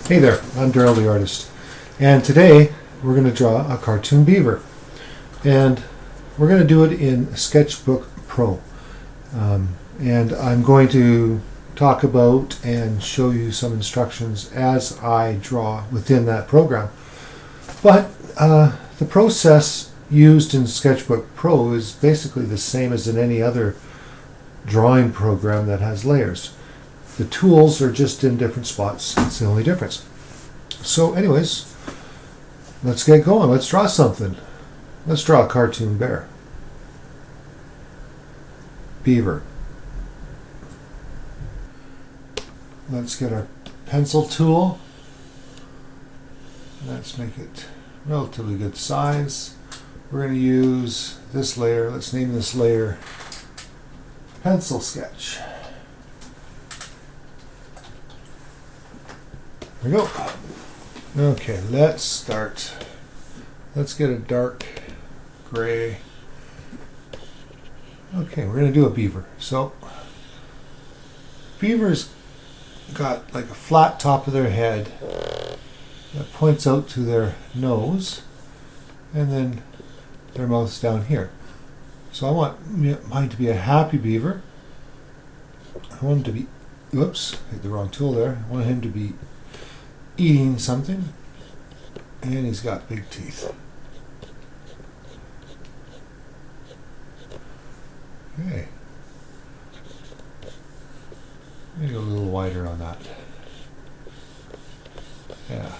Hey there, I'm Daryl the Artist, and today we're going to draw a cartoon beaver, and we're going to do it in Sketchbook Pro. And I'm going to talk about and show you some instructions as I draw within that program. But the process used in Sketchbook Pro is basically the same as in any other drawing program that has layers. The tools are just in different spots. That's the only difference. So anyways, let's get going. Let's draw something. Let's draw a cartoon bear. Beaver. Let's get our pencil tool. Let's make it relatively good size. We're going to use this layer. Let's name this layer Pencil Sketch. There we go. Okay, let's start. Let's get a dark gray. Okay, we're going to do a beaver. So, beavers got like a flat top of their head that points out to their nose, and then their mouth's down here. So I want mine to be a happy beaver. I want him to be, whoops, hit the wrong tool there. I want him to be eating something, and he's got big teeth. Okay. Maybe go a little wider on that. Yeah.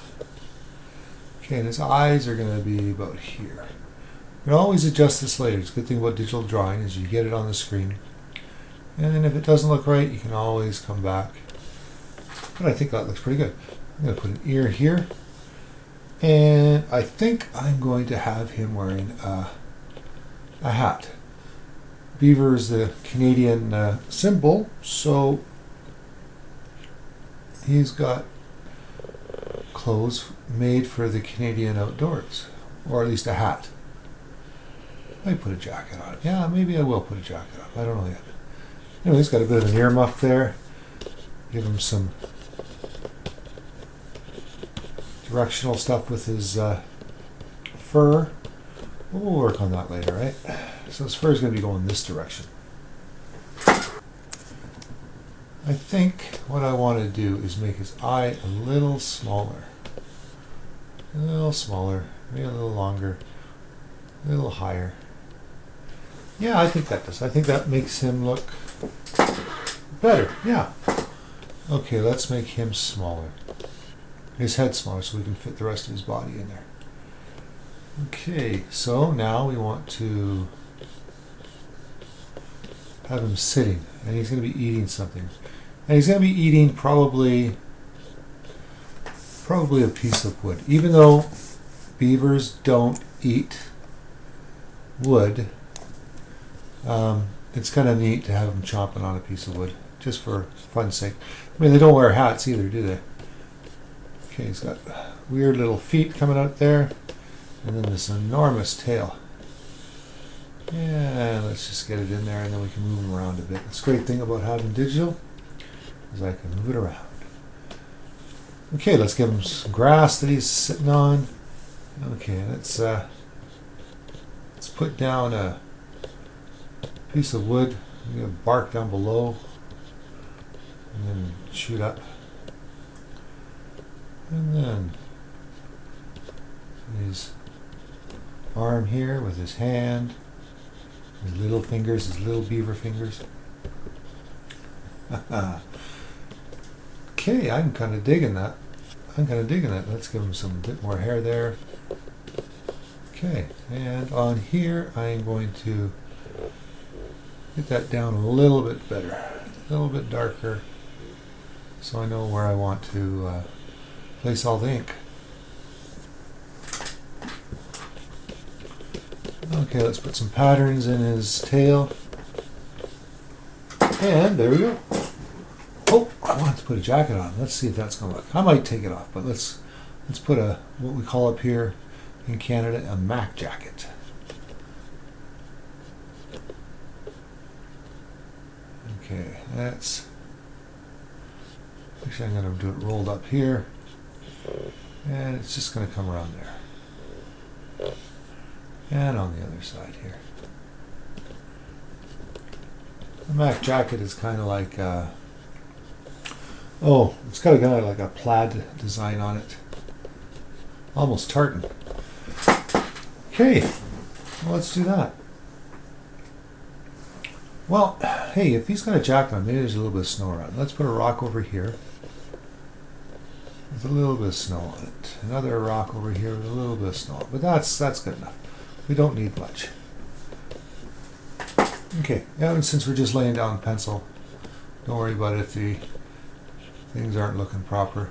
Okay, and his eyes are going to be about here. You can always adjust this later. It's a good thing about digital drawing is you get it on the screen. And then if it doesn't look right, you can always come back. But I think that looks pretty good. I'm going to put an ear here, and I think I'm going to have him wearing a hat. Beaver is the Canadian symbol, so he's got clothes made for the Canadian outdoors, or at least a hat. I might put a jacket on it. Yeah, maybe I will put a jacket on. I don't know yet. Anyway, he's got a bit of an ear muff there. Give him some directional stuff with his fur. We'll work on that later, right? So his fur is going to be going this direction. I think what I want to do is make his eye a little smaller. A little smaller, maybe a little longer, a little higher. Yeah, I think that does. I think that makes him look better. Yeah. Okay, let's make him smaller. His head smaller so we can fit the rest of his body in there. Okay, so now we want to have him sitting, and he's going to be eating something. And he's going to be eating probably a piece of wood. Even though beavers don't eat wood, it's kind of neat to have him chomping on a piece of wood, just for fun's sake. I mean, they don't wear hats either, do they? Okay, he's got weird little feet coming out there, and then this enormous tail. Yeah, let's just get it in there, and then we can move him around a bit. That's the great thing about having digital, is I can move it around. Okay, let's give him some grass that he's sitting on. Okay, let's put down a piece of wood. We have bark down below, and then shoot up. And then his arm here with his hand, his little fingers, his little beaver fingers. Okay, I'm kind of digging that. Let's give him some bit more hair there. Okay, and on here I'm going to get that down a little bit better, a little bit darker, so I know where I want to place all the ink. Okay, let's put some patterns in his tail. And there we go. Oh, I want to put a jacket on. Let's see if that's going to look. I might take it off, but let's put a, what we call up here in Canada, a Mac jacket. Okay, that's, actually I'm going to do it rolled up here. And it's just going to come around there. And on the other side here. The Mac jacket is kind of like, it's got a kind of like a plaid design on it. Almost tartan. Okay, well, let's do that. Well, hey, if he's got a jacket on, maybe there's a little bit of snow around. Let's put a rock over here with a little bit of snow on it. Another rock over here with a little bit of snow on it. But that's good enough. We don't need much. Okay, and since we're just laying down pencil, don't worry about it if the things aren't looking proper.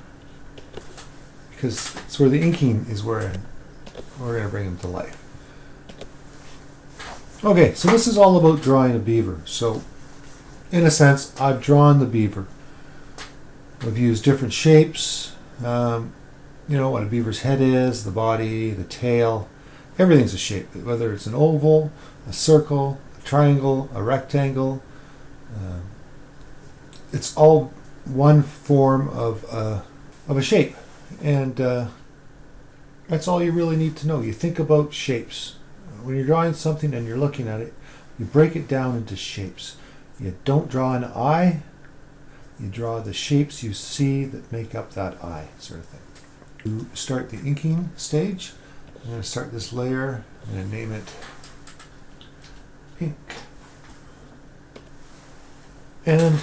Because it's where the inking is where we're going to bring them to life. Okay, so this is all about drawing a beaver. So, in a sense, I've drawn the beaver. I've used different shapes. You know what a beaver's head is, the body, the tail. Everything's a shape, whether it's an oval, a circle, a triangle, a rectangle. It's all one form of a shape. And that's all you really need to know. You think about shapes. When you're drawing something and you're looking at it, you break it down into shapes. You don't draw an eye. You draw the shapes you see that make up that eye, sort of thing. To start the inking stage, I'm going to start this layer. I'm going to name it Pink. And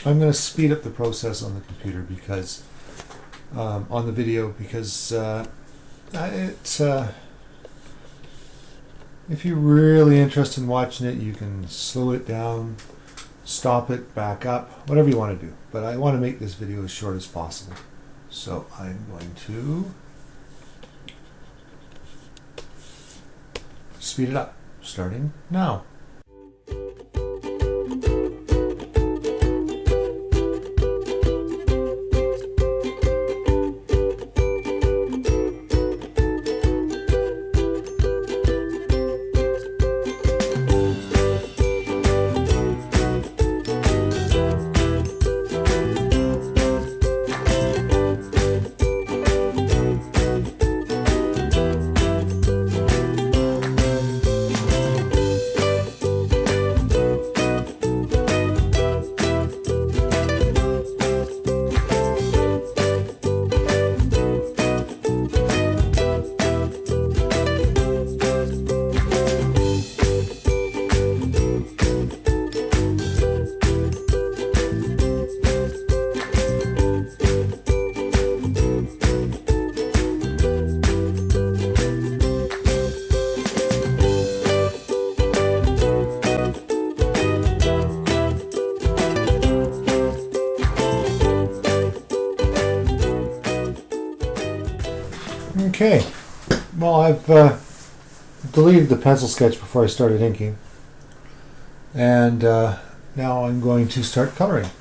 I'm going to speed up the process on the computer because on the video because if you're really interested in watching it, you can slow it down, stop it, back up, whatever you want to do. But I want to make this video as short as possible. So I'm going to speed it up, starting now. Okay, well, I've deleted the pencil sketch before I started inking, and now I'm going to start coloring.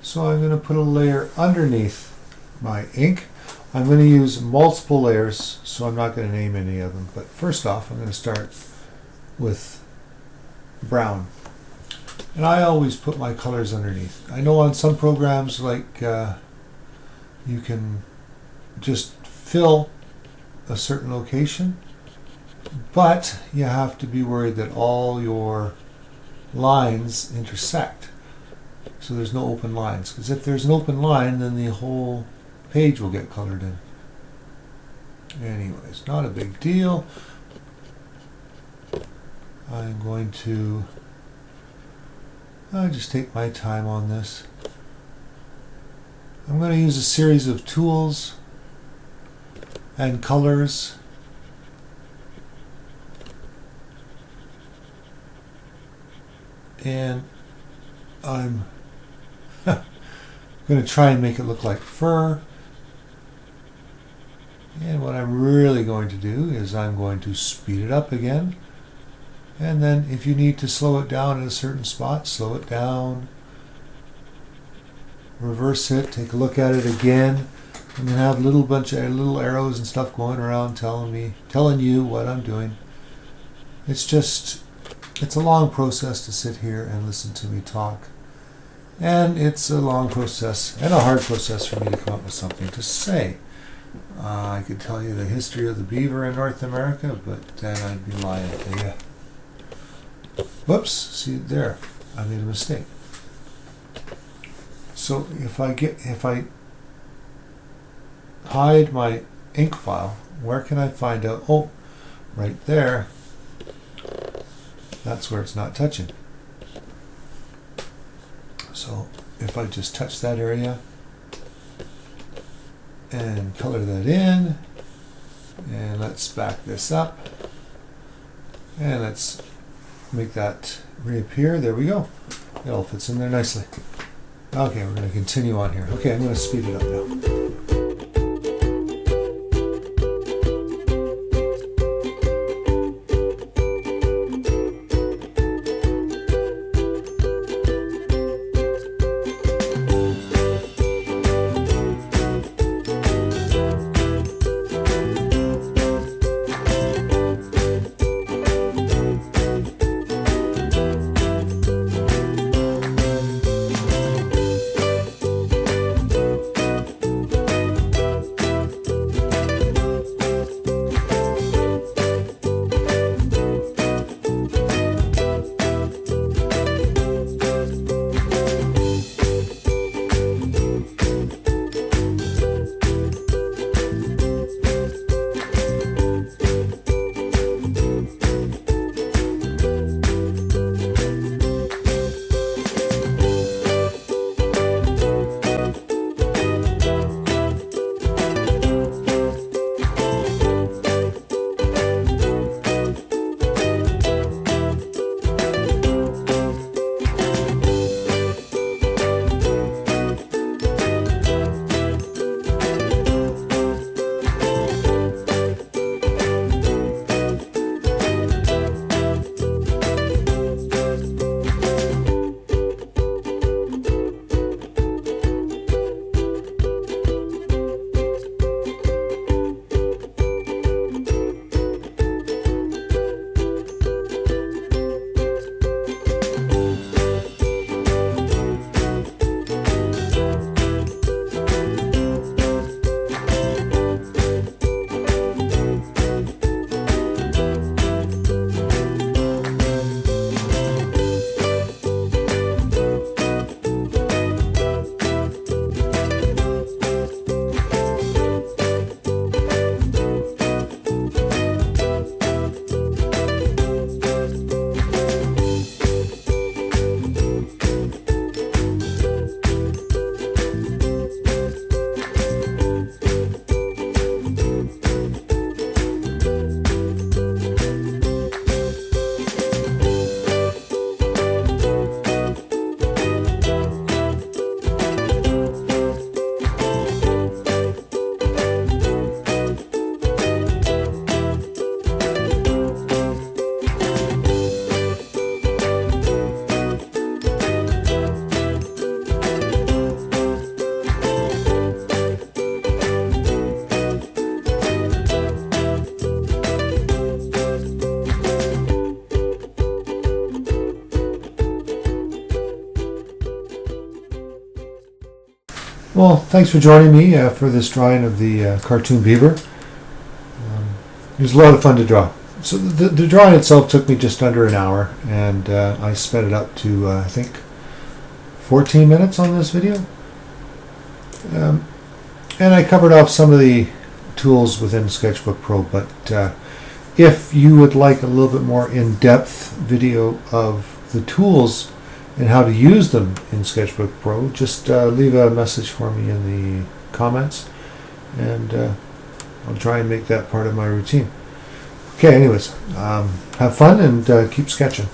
So I'm going to put a layer underneath my ink. I'm going to use multiple layers, so I'm not going to name any of them, but first off I'm going to start with brown. And I always put my colors underneath. I know on some programs like you can just fill a certain location, but you have to be worried that all your lines intersect, so there's no open lines, because if there's an open line then the whole page will get colored in. Anyways, not a big deal. I'm going to just take my time on this. I'm going to use a series of tools and colors. And I'm going to try and make it look like fur. And what I'm really going to do is I'm going to speed it up again. And then if you need to slow it down at a certain spot, slow it down. Reverse it, take a look at it again. I'm going to have a little bunch of little arrows and stuff going around telling you what I'm doing. It's a long process to sit here and listen to me talk. And it's a long process and a hard process for me to come up with something to say. I could tell you the history of the beaver in North America, but then I'd be lying to you. Whoops, see there, I made a mistake. So if I hide my ink file, where can I find out? Oh, right there. That's where it's not touching. So if I just touch that area and color that in, and let's back this up, and let's make that reappear. There we go. It all fits in there nicely. Okay, we're going to continue on here. Okay, I'm going to speed it up now. Well, thanks for joining me for this drawing of the cartoon beaver. It was a lot of fun to draw. So the drawing itself took me just under an hour, and I sped it up to, I think, 14 minutes on this video. And I covered off some of the tools within Sketchbook Pro, but if you would like a little bit more in-depth video of the tools and how to use them in Sketchbook Pro, just leave a message for me in the comments, and I'll try and make that part of my routine. Okay, anyways, have fun and keep sketching.